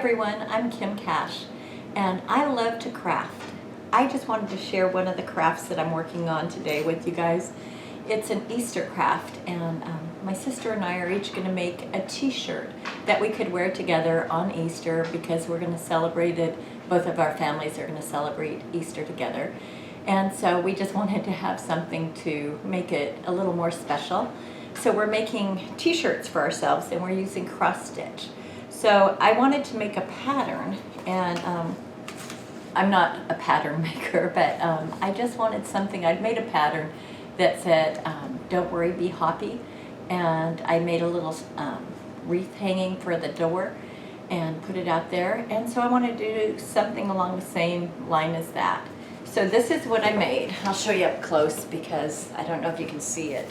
everyone, I'm Kim Cash, and I love to craft. I just wanted to share one of the crafts that I'm working on today with you guys. It's an Easter craft, and my sister and I are each going to make a t-shirt that we could wear together on Easter because we're going to celebrate it. Both of our families are going to celebrate Easter together. And so we just wanted to have something to make it a little more special. So we're making t-shirts for ourselves, and we're using cross stitch. So I wanted to make a pattern, and I'm not a pattern maker, but I just wanted something. I'd made a pattern that said, don't worry, be hoppy. And I made a little wreath hanging for the door and put it out there. And so I wanted to do something along the same line as that. So this is what I made. I'll show you up close because I don't know if you can see it.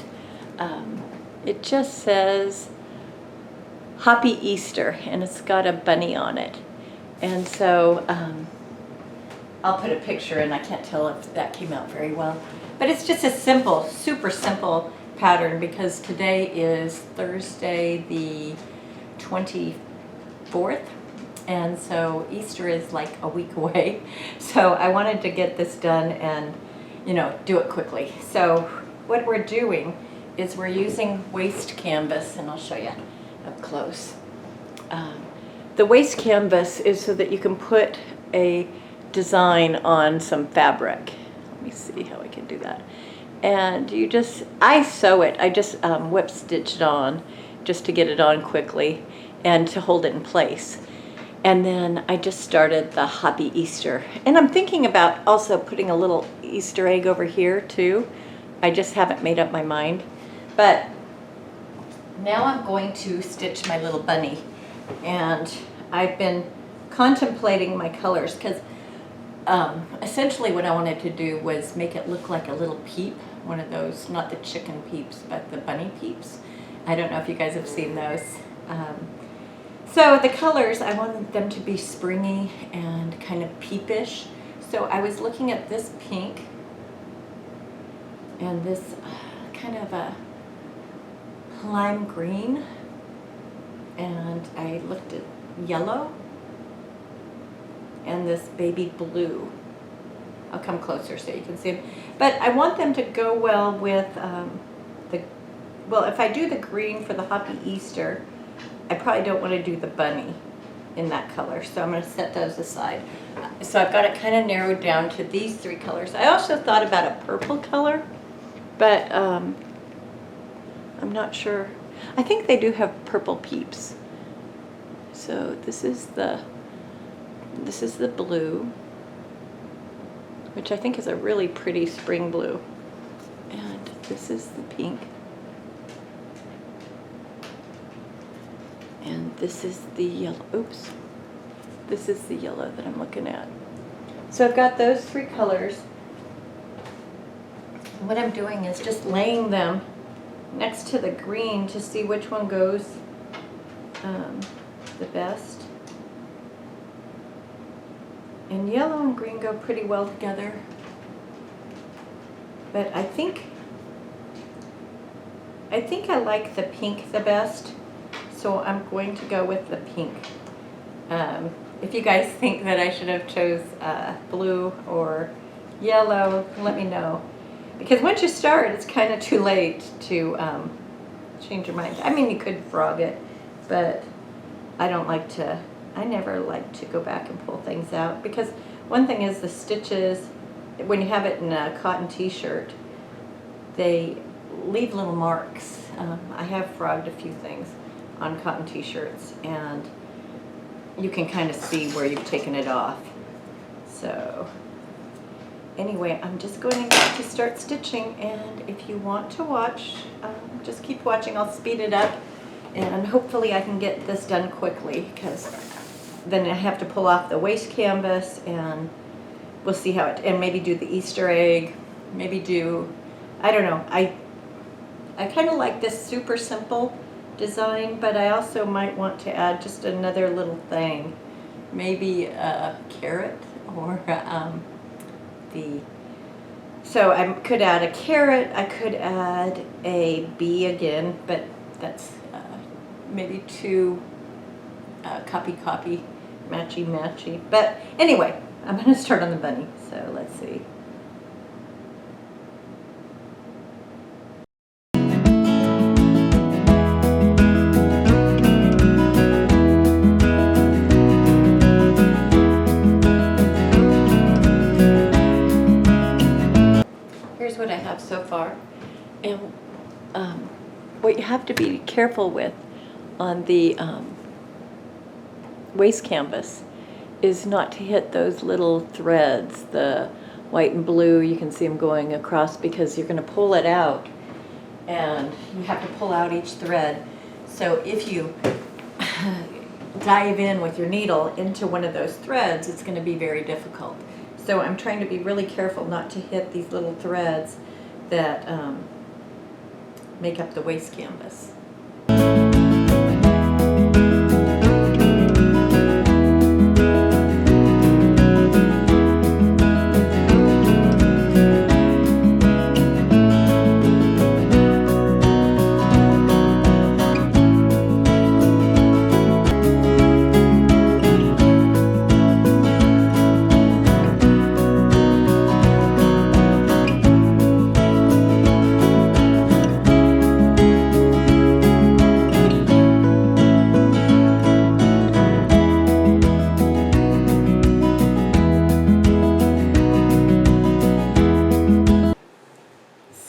It just says Hoppy Easter, and it's got a bunny on it. And so I'll put a picture in. I can't tell if that came out very well. But it's just a simple, super simple pattern because today is Thursday the 24th. And so Easter is like a week away. So I wanted to get this done and, do it quickly. So what we're doing is we're using waste canvas, and I'll show you up close. The waste canvas is so that you can put a design on some fabric. Let me see how I can do that. And I sew it. I just whip stitch it on just to get it on quickly and to hold it in place. And then I just started the Hoppy Easter. And I'm thinking about also putting a little Easter egg over here too. I just haven't made up my mind. But now I'm going to stitch my little bunny. And I've been contemplating my colors because essentially what I wanted to do was make it look like a little peep. One of those, not the chicken peeps, but the bunny peeps. I don't know if you guys have seen those. So the colors, I wanted them to be springy and kind of peepish. So I was looking at this pink and this kind of a lime green, and I looked at yellow and this baby blue. I'll come closer so you can see them. But I want them to go well with if I do the green for the Hoppy Easter, I probably don't want to do the bunny in that color, so I'm going to set those aside. So I've got it kind of narrowed down to these three colors. I also thought about a purple color, but I'm not sure. I think they do have purple peeps. So this is the blue, which I think is a really pretty spring blue. And this is the pink. And this is the yellow. Oops. This is the yellow that I'm looking at. So I've got those three colors. And what I'm doing is just laying them next to the green to see which one goes the best. And yellow and green go pretty well together. But I think I like the pink the best. So I'm going to go with the pink. If you guys think that I should have chose blue or yellow, let me know. Because once you start, it's kind of too late to change your mind. I mean, you could frog it, but I never like to go back and pull things out. Because one thing is the stitches, when you have it in a cotton t-shirt, they leave little marks. I have frogged a few things on cotton t-shirts, and you can kind of see where you've taken it off. So anyway, I'm just going to start stitching, and if you want to watch, just keep watching. I'll speed it up, and hopefully I can get this done quickly, because then I have to pull off the waste canvas, and we'll see how and maybe do the Easter egg, maybe do, I don't know. I kind of like this super simple design, but I also might want to add just another little thing, maybe a carrot or so I could add a carrot, I could add a bee again, but that's maybe too copy matchy. But anyway, I'm going to start on the bunny. So let's see. Here's what I have so far. And what you have to be careful with on the waste canvas is not to hit those little threads, the white and blue. You can see them going across because you're going to pull it out, and you have to pull out each thread. So if you dive in with your needle into one of those threads, it's going to be very difficult. So I'm trying to be really careful not to hit these little threads that make up the waste canvas.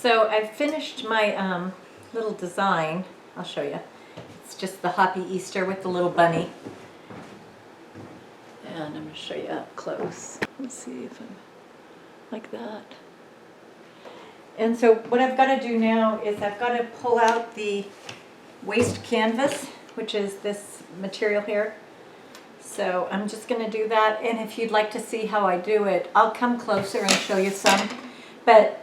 So I finished my little design. I'll show you. It's just the Hoppy Easter with the little bunny. And I'm going to show you up close. Let's see if I'm like that. And so what I've got to do now is I've got to pull out the waste canvas, which is this material here. So I'm just going to do that. And if you'd like to see how I do it, I'll come closer and show you some. But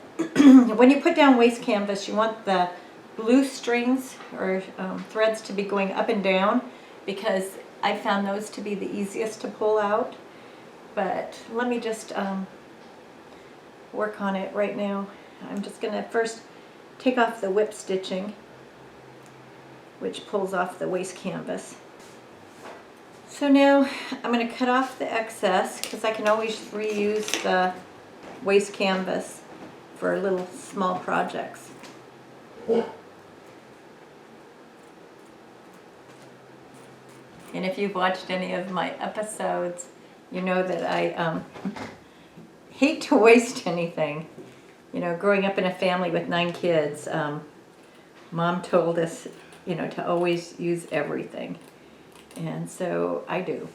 when you put down waste canvas, you want the blue strings or threads to be going up and down, because I found those to be the easiest to pull out. But let me just work on it right now. I'm just going to first take off the whip stitching, which pulls off the waste canvas. So now I'm going to cut off the excess, because I can always reuse the waste canvas for little small projects. And if you've watched any of my episodes, you know that I hate to waste anything. You know, growing up in a family with 9 kids, Mom told us, you know, to always use everything. And so I do.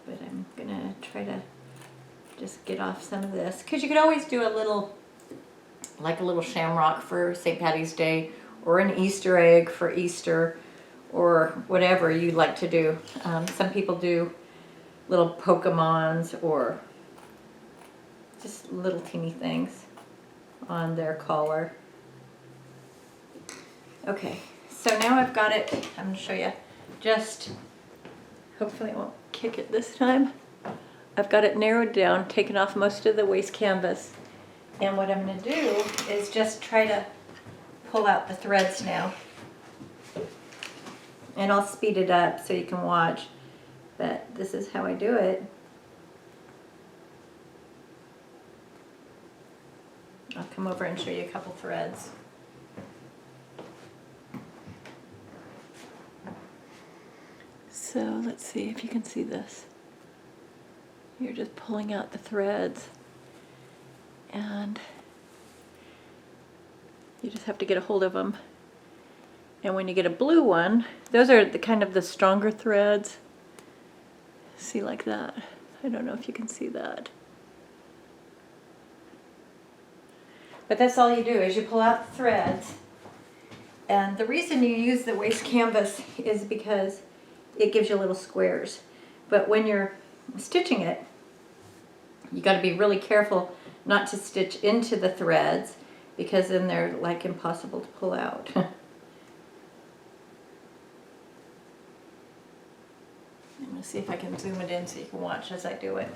But I'm gonna try to just get off some of this, because you could always do a little, like a little shamrock for St. Patty's Day, or an Easter egg for Easter, or whatever you like to do. Some people do little Pokemons or just little teeny things on their collar. Okay, so now I've got it. I'm going to show you. Just, hopefully I won't kick it this time. I've got it narrowed down, taken off most of the waste canvas. And what I'm going to do is just try to pull out the threads now. And I'll speed it up so you can watch. But this is how I do it. I'll come over and show you a couple threads. So let's see if you can see this. You're just pulling out the threads, and you just have to get a hold of them. And when you get a blue one, those are the kind of the stronger threads. See, like that. I don't know if you can see that. But that's all you do, is you pull out the threads. And the reason you use the waste canvas is because it gives you little squares. But when you're stitching it, you got to be really careful not to stitch into the threads, because then they're like impossible to pull out. I'm going to see if I can zoom it in so you can watch as I do it.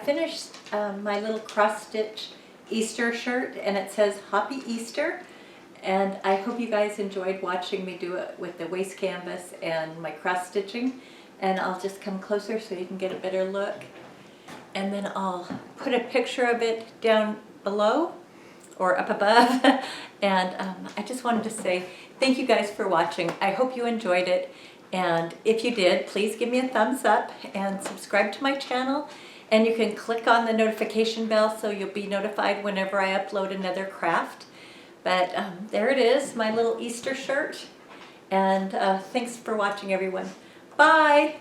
finished my little cross-stitch Easter shirt, and it says Hoppy Easter. And I hope you guys enjoyed watching me do it with the waist canvas and my cross stitching. And I'll just come closer so you can get a better look. And then I'll put a picture of it down below or up above. And I just wanted to say thank you guys for watching. I hope you enjoyed it. And if you did, please give me a thumbs up and subscribe to my channel. And you can click on the notification bell so you'll be notified whenever I upload another craft. But there it is, my little Easter shirt. And thanks for watching, everyone. Bye!